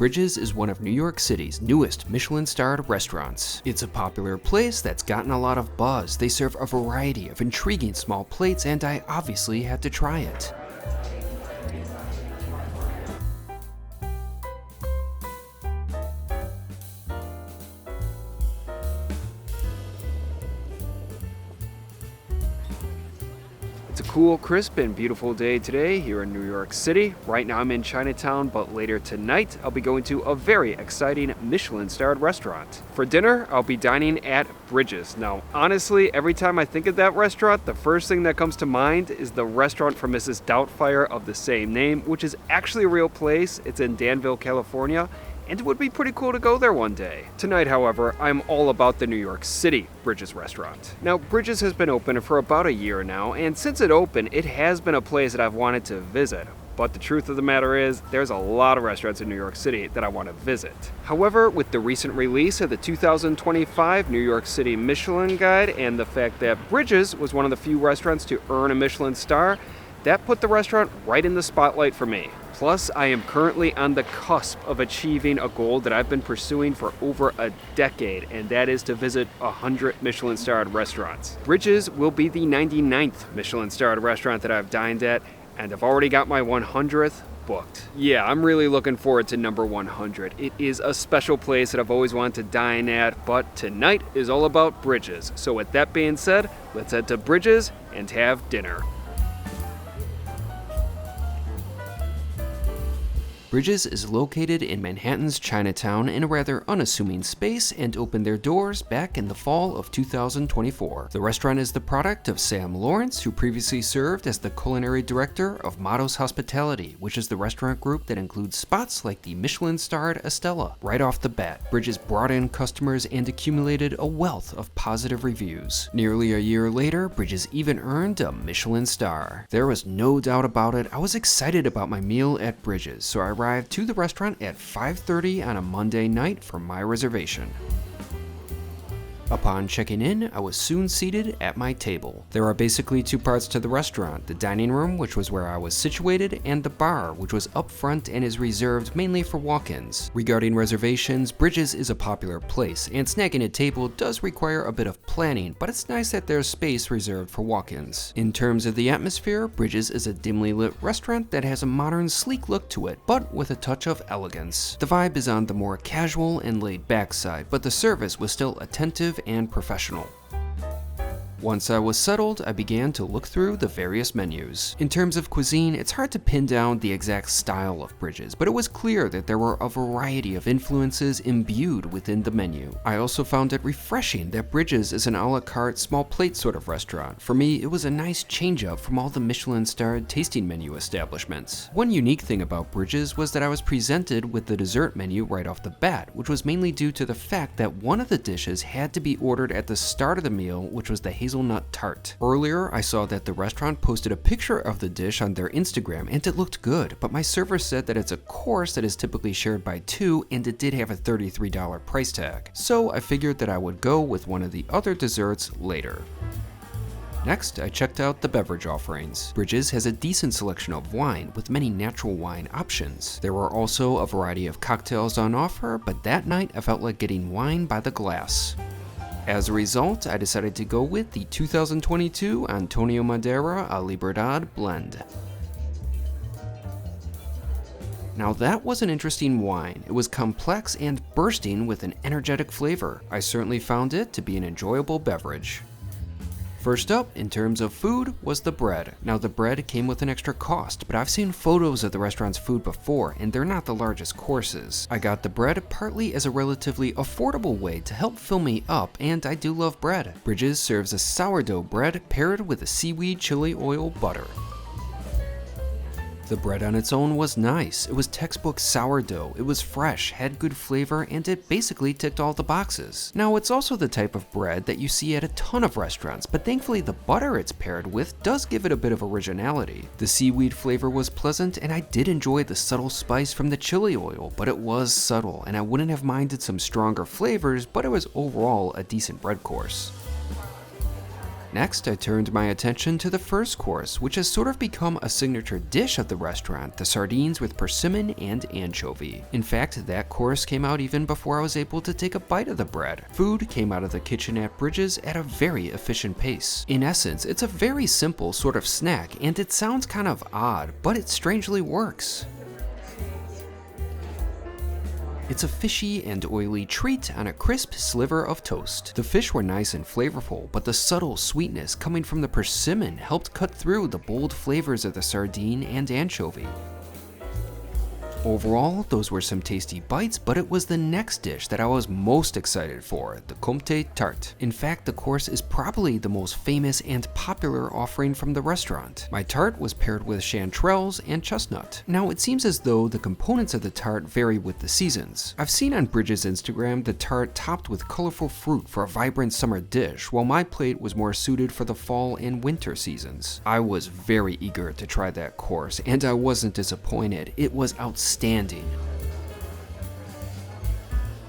Bridges is one of New York City's newest Michelin-starred restaurants. It's a popular place that's gotten a lot of buzz. They serve a variety of intriguing small plates, and I obviously had to try it. It's a cool, crisp, and beautiful day today here in New York City. Right now I'm in Chinatown, but later tonight I'll be going to a very exciting Michelin-starred restaurant. For dinner, I'll be dining at Bridges. Now, honestly, every time I think of that restaurant, the first thing that comes to mind is the restaurant from Mrs. Doubtfire of the same name, which is actually a real place. It's in Danville, California, and it would be pretty cool to go there one day. Tonight, however, I'm all about the New York City Bridges restaurant. Now, Bridges has been open for about a year now, and since it opened, it has been a place that I've wanted to visit. But the truth of the matter is, there's a lot of restaurants in New York City that I want to visit. However, with the recent release of the 2025 New York City Michelin Guide and the fact that Bridges was one of the few restaurants to earn a Michelin star, that put the restaurant right in the spotlight for me. Plus, I am currently on the cusp of achieving a goal that I've been pursuing for over a decade, and that is to visit 100 Michelin-starred restaurants. Bridges will be the 99th Michelin-starred restaurant that I've dined at, and I've already got my 100th booked. Yeah, I'm really looking forward to number 100. It is a special place that I've always wanted to dine at, but tonight is all about Bridges. So with that being said, let's head to Bridges and have dinner. Bridges is located in Manhattan's Chinatown in a rather unassuming space and opened their doors back in the fall of 2024. The restaurant is the product of Sam Lawrence, who previously served as the culinary director of Motto's Hospitality, which is the restaurant group that includes spots like the Michelin Starred Estela. Right off the bat, Bridges brought in customers and accumulated a wealth of positive reviews. Nearly a year later, Bridges even earned a Michelin star. There was no doubt about it. I was excited about my meal at Bridges, so I arrived to the restaurant at 5:30 on a Monday night for my reservation. Upon checking in, I was soon seated at my table. There are basically two parts to the restaurant: the dining room, which was where I was situated, and the bar, which was up front and is reserved mainly for walk-ins. Regarding reservations, Bridges is a popular place, and snagging a table does require a bit of planning, but it's nice that there's space reserved for walk-ins. In terms of the atmosphere, Bridges is a dimly lit restaurant that has a modern, sleek look to it, but with a touch of elegance. The vibe is on the more casual and laid-back side, but the service was still attentive and professional. Once I was settled, I began to look through the various menus. In terms of cuisine, it's hard to pin down the exact style of Bridges, but it was clear that there were a variety of influences imbued within the menu. I also found it refreshing that Bridges is an a la carte small plate sort of restaurant. For me, it was a nice change up from all the Michelin-starred tasting menu establishments. One unique thing about Bridges was that I was presented with the dessert menu right off the bat, which was mainly due to the fact that one of the dishes had to be ordered at the start of the meal, which was the hazelnut tart. Earlier, I saw that the restaurant posted a picture of the dish on their Instagram, and it looked good, but my server said that it's a course that is typically shared by two, and it did have a $33 price tag. So I figured that I would go with one of the other desserts later. Next, I checked out the beverage offerings. Bridges has a decent selection of wine, with many natural wine options. There were also a variety of cocktails on offer, but that night I felt like getting wine by the glass. As a result, I decided to go with the 2022 Antonio Madeira a Libertad blend. Now that was an interesting wine. It was complex and bursting with an energetic flavor. I certainly found it to be an enjoyable beverage. First up, in terms of food, was the bread. Now the bread came with an extra cost, but I've seen photos of the restaurant's food before, and they're not the largest courses. I got the bread partly as a relatively affordable way to help fill me up, and I do love bread. Bridges serves a sourdough bread paired with a seaweed chili oil butter. The bread on its own was nice. It was textbook sourdough, it was fresh, had good flavor, and it basically ticked all the boxes. Now, it's also the type of bread that you see at a ton of restaurants, but thankfully the butter it's paired with does give it a bit of originality. The seaweed flavor was pleasant, and I did enjoy the subtle spice from the chili oil, but it was subtle, and I wouldn't have minded some stronger flavors, but it was overall a decent bread course. Next, I turned my attention to the first course, which has sort of become a signature dish of the restaurant, the sardines with persimmon and anchovy. In fact, that course came out even before I was able to take a bite of the bread. Food came out of the kitchen at Bridges at a very efficient pace. In essence, it's a very simple sort of snack, and it sounds kind of odd, but it strangely works. It's a fishy and oily treat on a crisp sliver of toast. The fish were nice and flavorful, but the subtle sweetness coming from the persimmon helped cut through the bold flavors of the sardine and anchovy. Overall, those were some tasty bites, but it was the next dish that I was most excited for, the Comté tart. In fact, the course is probably the most famous and popular offering from the restaurant. My tart was paired with chanterelles and chestnut. Now, it seems as though the components of the tart vary with the seasons. I've seen on Bridges' Instagram the tart topped with colorful fruit for a vibrant summer dish, while my plate was more suited for the fall and winter seasons. I was very eager to try that course, and I wasn't disappointed. It was outstanding.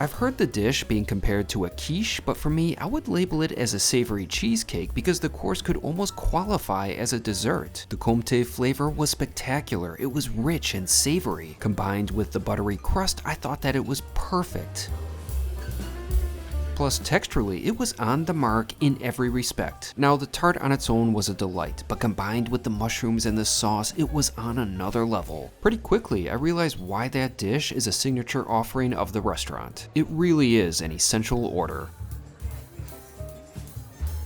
I've heard the dish being compared to a quiche, but for me, I would label it as a savory cheesecake because the course could almost qualify as a dessert. The Comté flavor was spectacular. It was rich and savory. Combined with the buttery crust, I thought that it was perfect. Plus, texturally, it was on the mark in every respect. Now, the tart on its own was a delight, but combined with the mushrooms and the sauce, it was on another level. Pretty quickly, I realized why that dish is a signature offering of the restaurant. It really is an essential order.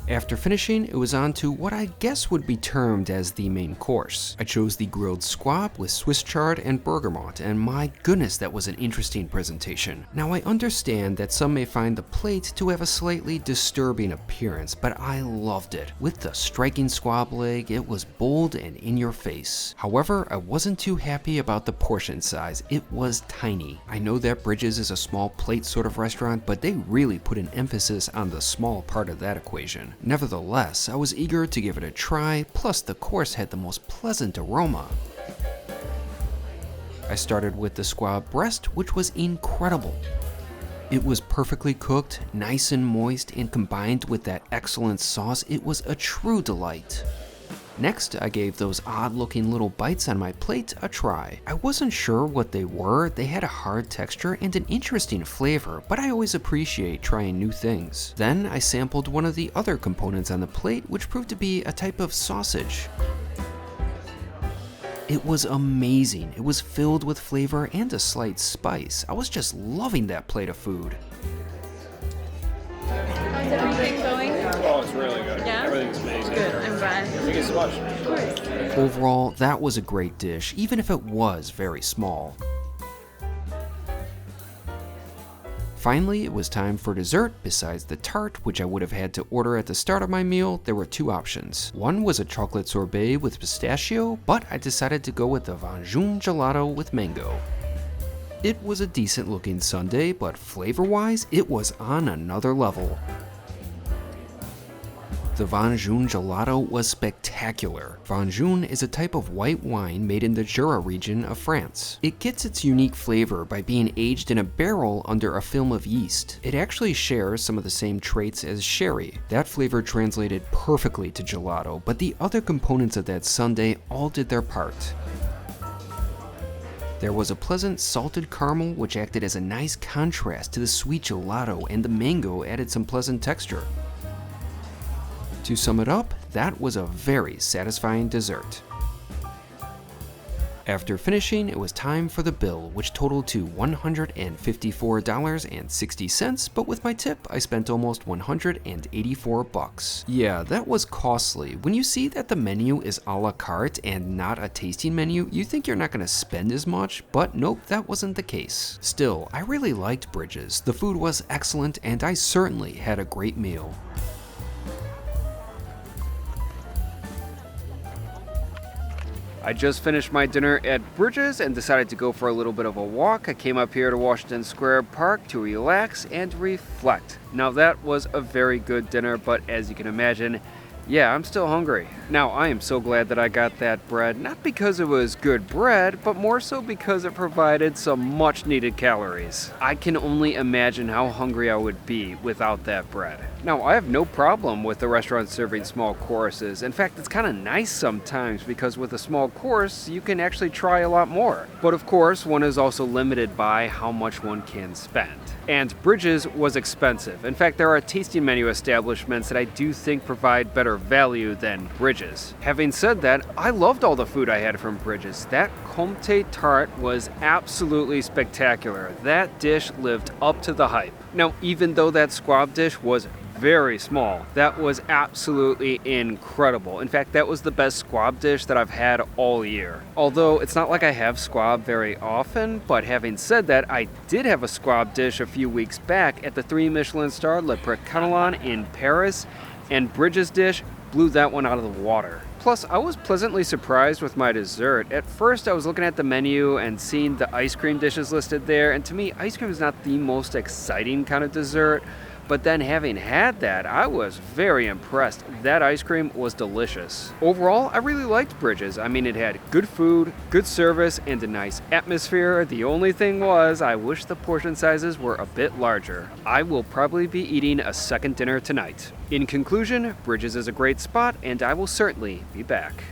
After finishing, it was on to what I guess would be termed as the main course. I chose the grilled squab with Swiss chard and bergamot, and my goodness, that was an interesting presentation. Now, I understand that some may find the plate to have a slightly disturbing appearance, but I loved it. With the striking squab leg, it was bold and in your face. However, I wasn't too happy about the portion size. It was tiny. I know that Bridges is a small plate sort of restaurant, but they really put an emphasis on the small part of that equation. Nevertheless, I was eager to give it a try, plus the course had the most pleasant aroma. I started with the squab breast, which was incredible. It was perfectly cooked, nice and moist, and combined with that excellent sauce, it was a true delight. Next, I gave those odd-looking little bites on my plate a try. I wasn't sure what they were. They had a hard texture and an interesting flavor, but I always appreciate trying new things. Then, I sampled one of the other components on the plate, which proved to be a type of sausage. It was amazing. It was filled with flavor and a slight spice. I was just loving that plate of food. How's everything going? Oh, it's really good. Yeah? Everything's amazing. Good, I'm glad. Thank you so much. Of course. Overall, that was a great dish, even if it was very small. Finally, it was time for dessert. Besides the tart, which I would have had to order at the start of my meal, there were two options. One was a chocolate sorbet with pistachio, but I decided to go with the jaune gelato with mango. It was a decent looking sundae, but flavor-wise, it was on another level. The jaune gelato was spectacular. Jaune is a type of white wine made in the Jura region of France. It gets its unique flavor by being aged in a barrel under a film of yeast. It actually shares some of the same traits as sherry. That flavor translated perfectly to gelato, but the other components of that sundae all did their part. There was a pleasant salted caramel which acted as a nice contrast to the sweet gelato, and the mango added some pleasant texture. To sum it up, that was a very satisfying dessert. After finishing, it was time for the bill, which totaled to $154.60, but with my tip, I spent almost $184. Yeah, that was costly. When you see that the menu is a la carte and not a tasting menu, you think you're not going to spend as much, but nope, that wasn't the case. Still, I really liked Bridges. The food was excellent, and I certainly had a great meal. I just finished my dinner at Bridges and decided to go for a little bit of a walk. I came up here to Washington Square Park to relax and reflect. Now that was a very good dinner, but as you can imagine, Yeah, I'm still hungry. Now, I am so glad that I got that bread, not because it was good bread, but more so because it provided some much needed calories. I can only imagine how hungry I would be without that bread. Now, I have no problem with the restaurant serving small courses. In fact, it's kind of nice sometimes because with a small course, you can actually try a lot more. But of course, one is also limited by how much one can spend. And Bridges was expensive. In fact, there are tasting menu establishments that I do think provide better value than Bridges. Having said that, I loved all the food I had from Bridges. That Comté tart was absolutely spectacular. That dish lived up to the hype. Now, even though that squab dish was very small, that was absolutely incredible. In fact, that was the best squab dish that I've had all year. Although it's not like I have squab very often, but having said that, I did have a squab dish a few weeks back at the 3 Michelin Starred Le Précatelan in Paris, and Bridges' dish blew that one out of the water. Plus, I was pleasantly surprised with my dessert. At first, I was looking at the menu and seeing the ice cream dishes listed there, and to me, ice cream is not the most exciting kind of dessert. But then having had that, I was very impressed. That ice cream was delicious. Overall, I really liked Bridges. I mean, it had good food, good service, and a nice atmosphere. The only thing was, I wish the portion sizes were a bit larger. I will probably be eating a second dinner tonight. In conclusion, Bridges is a great spot, and I will certainly be back.